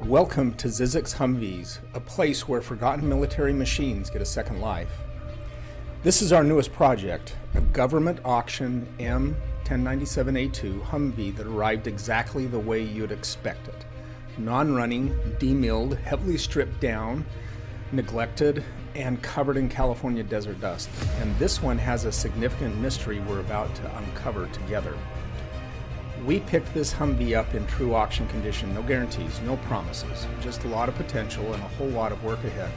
Welcome to Zyzyx Humvees, a place where forgotten military machines get a second life. This is our newest project, a government auction M1097A2 Humvee that arrived exactly the way you'd expect it. Non-running, demilled, heavily stripped down, neglected, and covered in California desert dust. And this one has a significant mystery we're about to uncover together. We picked this Humvee up in true auction condition, no guarantees, no promises, just a lot of potential and a whole lot of work ahead.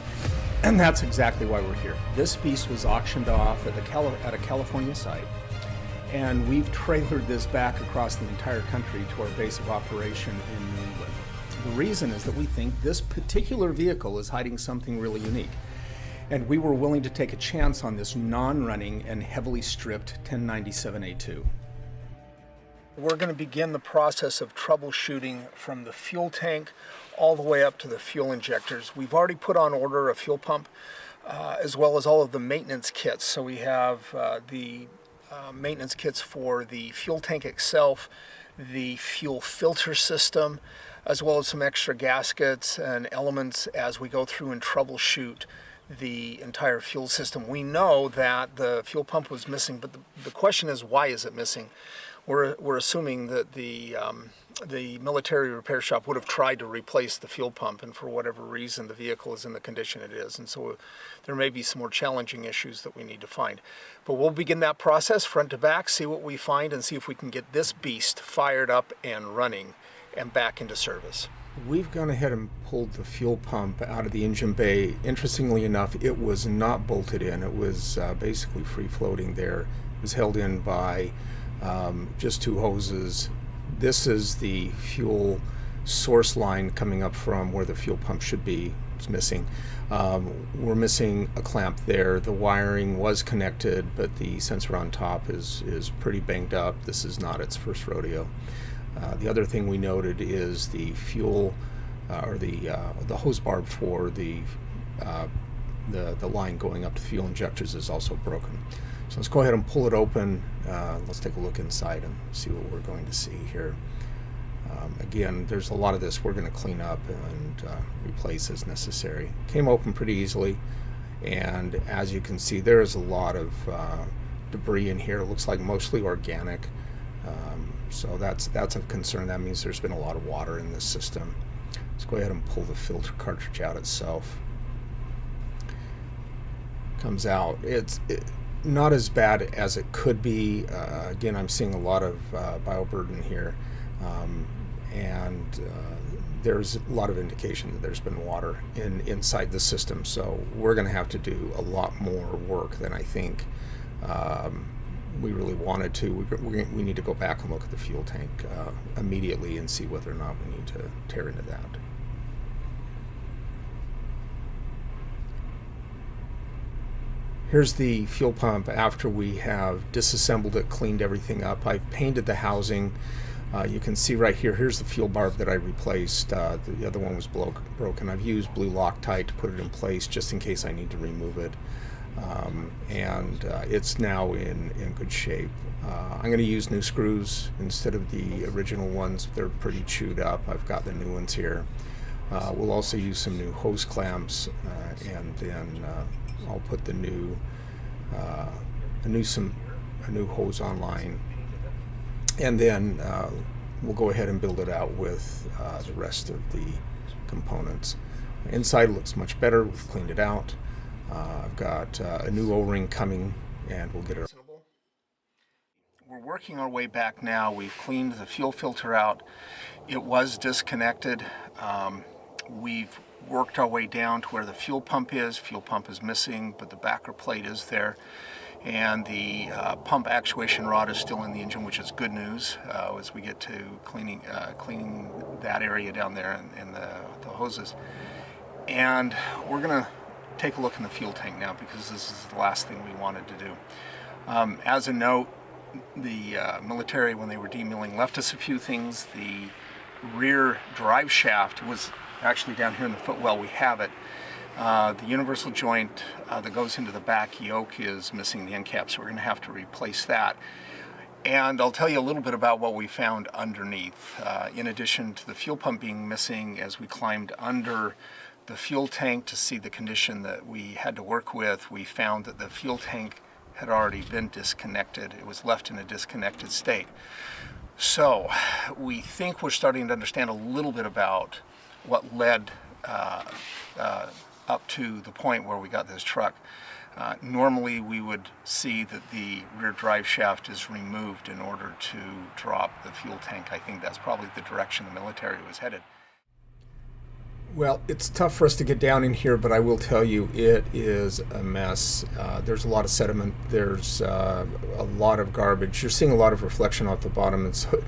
And that's exactly why we're here. This beast was auctioned off at a California site, and we've trailered this back across the entire country to our base of operation in New England. The reason is that we think this particular vehicle is hiding something really unique, and we were willing to take a chance on this non-running and heavily stripped 1097A2. We're going to begin the process of troubleshooting from the fuel tank all the way up to the fuel injectors. We've already put on order a fuel pump as well as all of the maintenance kits. So we have the maintenance kits for the fuel tank itself, the fuel filter system, as well as some extra gaskets and elements as we go through and troubleshoot the entire fuel system. We know that the fuel pump was missing, but the question is, why is it missing? We're assuming that the military repair shop would have tried to replace the fuel pump, and for whatever reason the vehicle is in the condition it is, and so there may be some more challenging issues that we need to find. But we'll begin that process front to back, see what we find, and see if we can get this beast fired up and running and back into service. We've gone ahead and pulled the fuel pump out of the engine bay. Interestingly enough, it was not bolted in. It was basically free floating there. It was held in by just two hoses. This is the fuel source line coming up from where the fuel pump should be. It's missing. We're missing a clamp there. The wiring was connected, but the sensor on top is pretty banged up. This is not its first rodeo. The other thing we noted is the fuel or the hose barb for the line going up to the fuel injectors is also broken. So let's go ahead and pull it open. Let's take a look inside and see what we're going to see here. Again, there's a lot of this we're going to clean up and replace as necessary. Came open pretty easily, and as you can see, there is a lot of debris in here. It looks like mostly organic, so that's a concern. That means there's been a lot of water in this system. Let's go ahead and pull the filter cartridge out itself. Comes out. It's not as bad as it could be. Again, I'm seeing a lot of bioburden here, and there's a lot of indication that there's been water inside the system, so we're going to have to do a lot more work than I think we really wanted to. We need to go back and look at the fuel tank immediately and see whether or not we need to tear into that. Here's the fuel pump after we have disassembled it, cleaned everything up. I've painted the housing. You can see right here, here's the fuel barb that I replaced. The other one was broken. I've used blue Loctite to put it in place just in case I need to remove it. It's now in good shape. I'm going to use new screws instead of the original ones. They're pretty chewed up. I've got the new ones here. We'll also use some new hose clamps, and then I'll put the new a new hose online, and then we'll go ahead and build it out with the rest of the components. Inside looks much better. We've cleaned it out. I've got a new O-ring coming, and we'll get it. We're working our way back now. We've cleaned the fuel filter out. It was disconnected. We've worked our way down to where the fuel pump is. Fuel pump is missing, but the backer plate is there. And the pump actuation rod is still in the engine, which is good news as we get to cleaning that area down there and the hoses. And we're going to take a look in the fuel tank now, because this is the last thing we wanted to do. As a note, the military, when they were demilling, left us a few things. The rear drive shaft was actually down here in the footwell. We have it. The universal joint that goes into the back yoke is missing the end cap, so we're going to have to replace that. And I'll tell you a little bit about what we found underneath. In addition to the fuel pump being missing, as we climbed under the fuel tank to see the condition that we had to work with, we found that the fuel tank had already been disconnected. It was left in a disconnected state. So we think we're starting to understand a little bit about what led up to the point where we got this truck. Normally we would see that the rear drive shaft is removed in order to drop the fuel tank. I think that's probably the direction the military was headed. Well, it's tough for us to get down in here, but I will tell you it is a mess. There's a lot of sediment. There's a lot of garbage. You're seeing a lot of reflection off the bottom, and so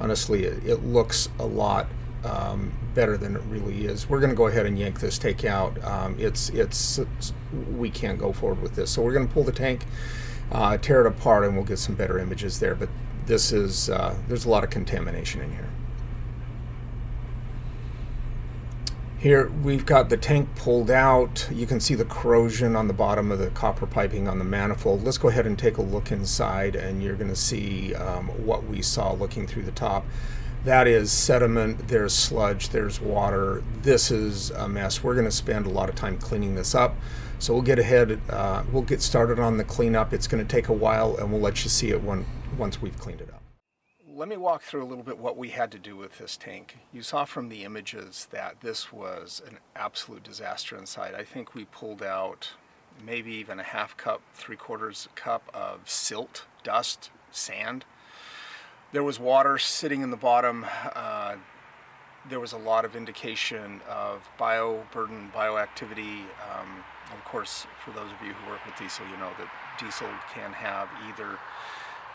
honestly, it looks a lot better than it really is. We're going to go ahead and yank this tank out. We can't go forward with this, so we're going to pull the tank, tear it apart, and we'll get some better images there. But this is there's a lot of contamination in here. Here we've got the tank pulled out. You can see the corrosion on the bottom of the copper piping on the manifold. Let's go ahead and take a look inside, and you're going to see what we saw looking through the top. That is sediment, there's sludge, there's water. This is a mess. We're going to spend a lot of time cleaning this up. So we'll get ahead, we'll get started on the cleanup. It's going to take a while, and we'll let you see it once we've cleaned it up. Let me walk through a little bit what we had to do with this tank. You saw from the images that this was an absolute disaster inside. I think we pulled out maybe even a half cup, 3/4 cup of silt, dust, sand. There was water sitting in the bottom. There was a lot of indication of bioburden, bioactivity. Of course, for those of you who work with diesel, you know that diesel can have either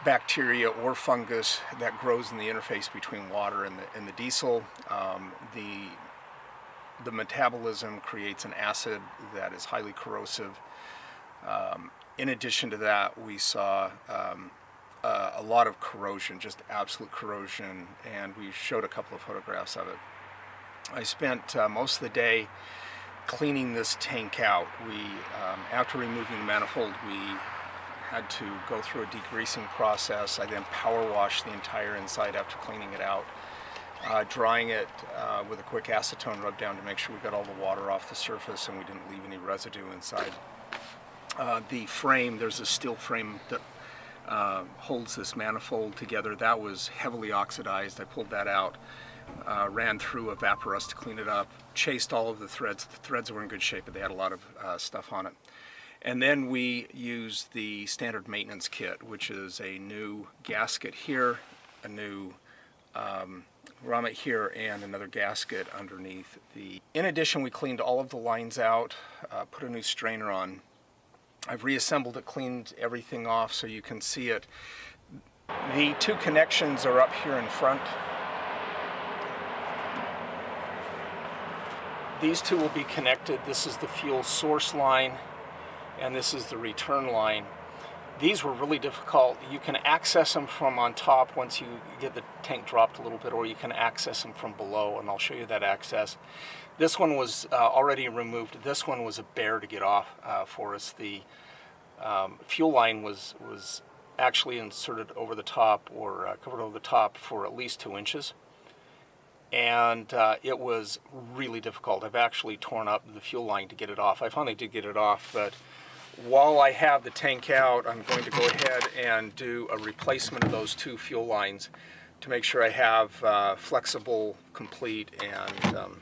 bacteria or fungus that grows in the interface between water and the diesel. The metabolism creates an acid that is highly corrosive. In addition to that, we saw a lot of corrosion, just absolute corrosion, and we showed a couple of photographs of it. I spent most of the day cleaning this tank out. After removing the manifold, we had to go through a degreasing process. I then power washed the entire inside after cleaning it out, drying it with a quick acetone rub down to make sure we got all the water off the surface and we didn't leave any residue inside. The frame, there's a steel frame that holds this manifold together. That was heavily oxidized. I pulled that out, ran through a vaporous to clean it up, chased all of the threads. The threads were in good shape, but they had a lot of stuff on it. And then we used the standard maintenance kit, which is a new gasket here, a new grommet here, and another gasket underneath. In addition, we cleaned all of the lines out, put a new strainer on. I've reassembled it, cleaned everything off so you can see it. The two connections are up here in front. These two will be connected. This is the fuel source line, and this is the return line. These were really difficult. You can access them from on top once you get the tank dropped a little bit, or you can access them from below, and I'll show you that access. This one was already removed. This one was a bear to get off for us. The fuel line was actually inserted over the top, or covered over the top, for at least 2 inches. And it was really difficult. I've actually torn up the fuel line to get it off. I finally did get it off, but while I have the tank out, I'm going to go ahead and do a replacement of those two fuel lines to make sure I have flexible, complete, and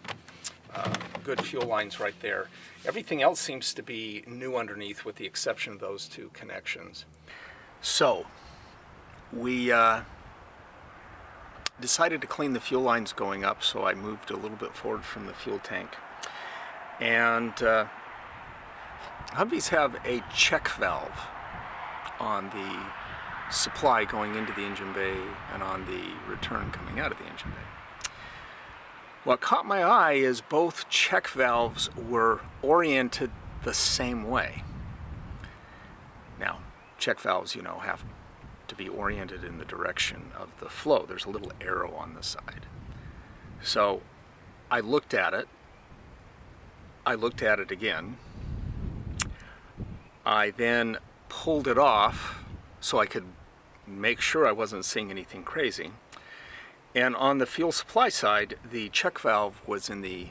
good fuel lines right there. Everything else seems to be new underneath with the exception of those two connections. So we decided to clean the fuel lines going up, so I moved a little bit forward from the fuel tank. And Humvees have a check valve on the supply going into the engine bay and on the return coming out of the engine bay. What caught my eye is both check valves were oriented the same way. Now, check valves, you know, have to be oriented in the direction of the flow. There's a little arrow on the side. So I looked at it. I looked at it again. I then pulled it off so I could make sure I wasn't seeing anything crazy. And on the fuel supply side, the check valve was in the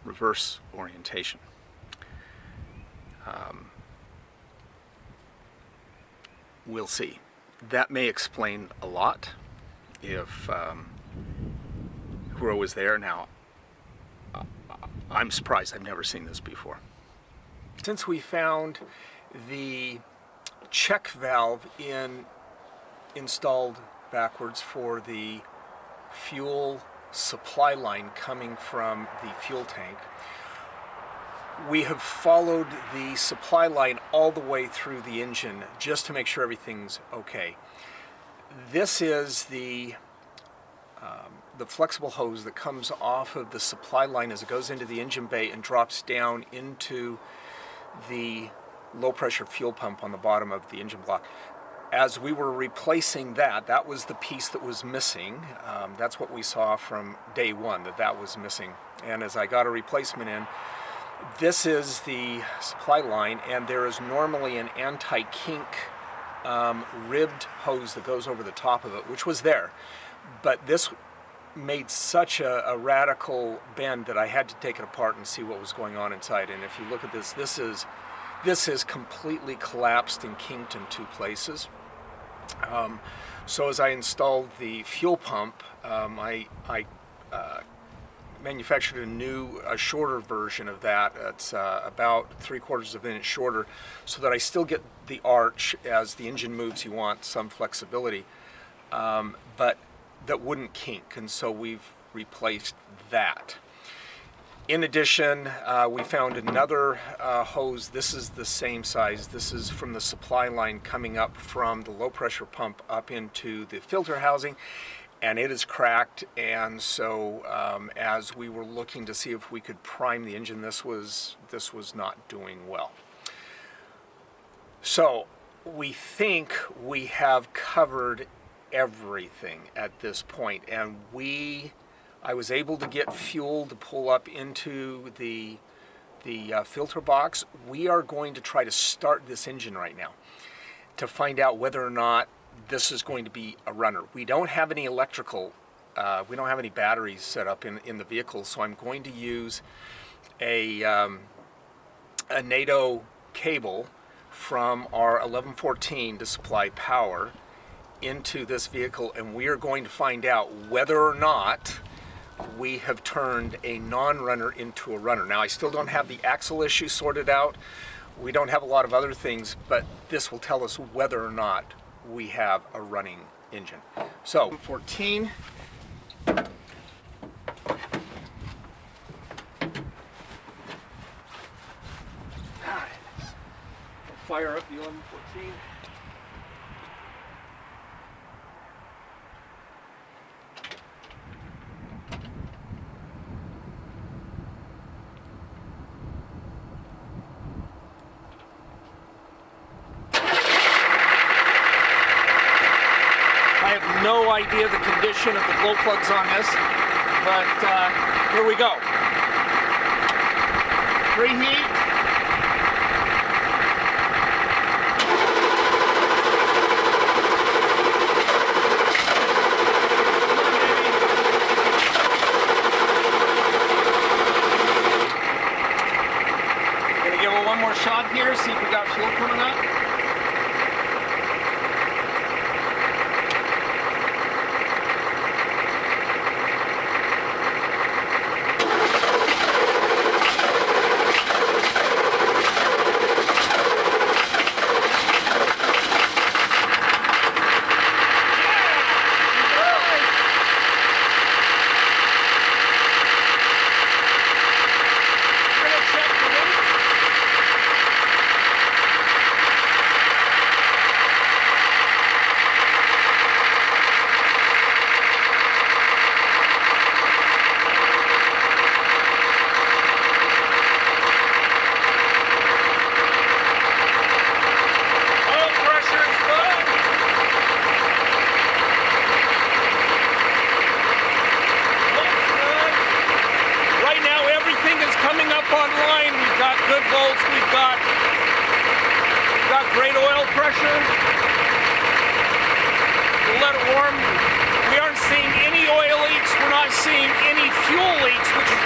reverse orientation. We'll see. That may explain a lot if Huro was there. Now, I'm surprised. I've never seen this before. Since we found the check valve installed backwards for the fuel supply line coming from the fuel tank, we have followed the supply line all the way through the engine just to make sure everything's okay. This is the flexible hose that comes off of the supply line as it goes into the engine bay and drops down into the low pressure fuel pump on the bottom of the engine block. As we were replacing that, that was the piece that was missing. That's what we saw from day one, that was missing. And as I got a replacement in, this is the supply line, and there is normally an anti-kink ribbed hose that goes over the top of it, which was there. But this made such a radical bend that I had to take it apart and see what was going on inside. And if you look at this, this is completely collapsed and kinked in two places. So as I installed the fuel pump, I manufactured a shorter version of that. It's about 3/4 of an inch shorter, so that I still get the arch. As the engine moves, you want some flexibility, but that wouldn't kink, and so we've replaced that. In addition, we found another hose. This is the same size. This is from the supply line coming up from the low pressure pump up into the filter housing, and it is cracked. And so as we were looking to see if we could prime the engine, this was not doing well. So we think we have covered everything at this point, and I was able to get fuel to pull up into the filter box. We are going to try to start this engine right now to find out whether or not this is going to be a runner. We don't have any electrical, we don't have any batteries set up in the vehicle, so I'm going to use a NATO cable from our 1114 to supply power into this vehicle, and we are going to find out whether or not we have turned a non-runner into a runner. Now, I still don't have the axle issue sorted out. We don't have a lot of other things, but this will tell us whether or not we have a running engine. So, 14. Fire up the 1114. No idea the condition of the glow plugs on this, but here we go. Preheat. Gonna give it one more shot here, see if we got fuel coming up.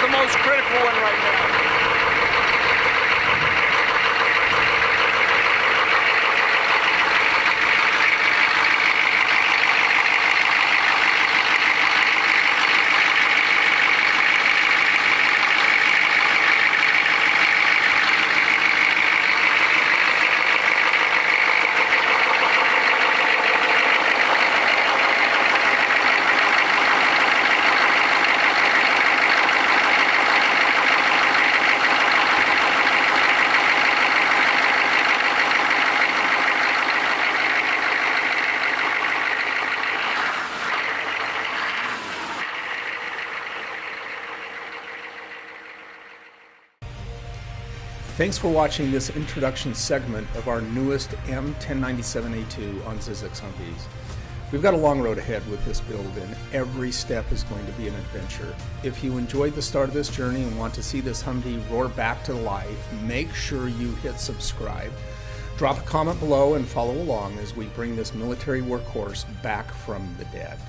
the most critical one right now. Thanks for watching this introduction segment of our newest M1097A2 on Zyzyx Humvees. We've got a long road ahead with this build, and every step is going to be an adventure. If you enjoyed the start of this journey and want to see this Humvee roar back to life, make sure you hit subscribe. Drop a comment below and follow along as we bring this military workhorse back from the dead.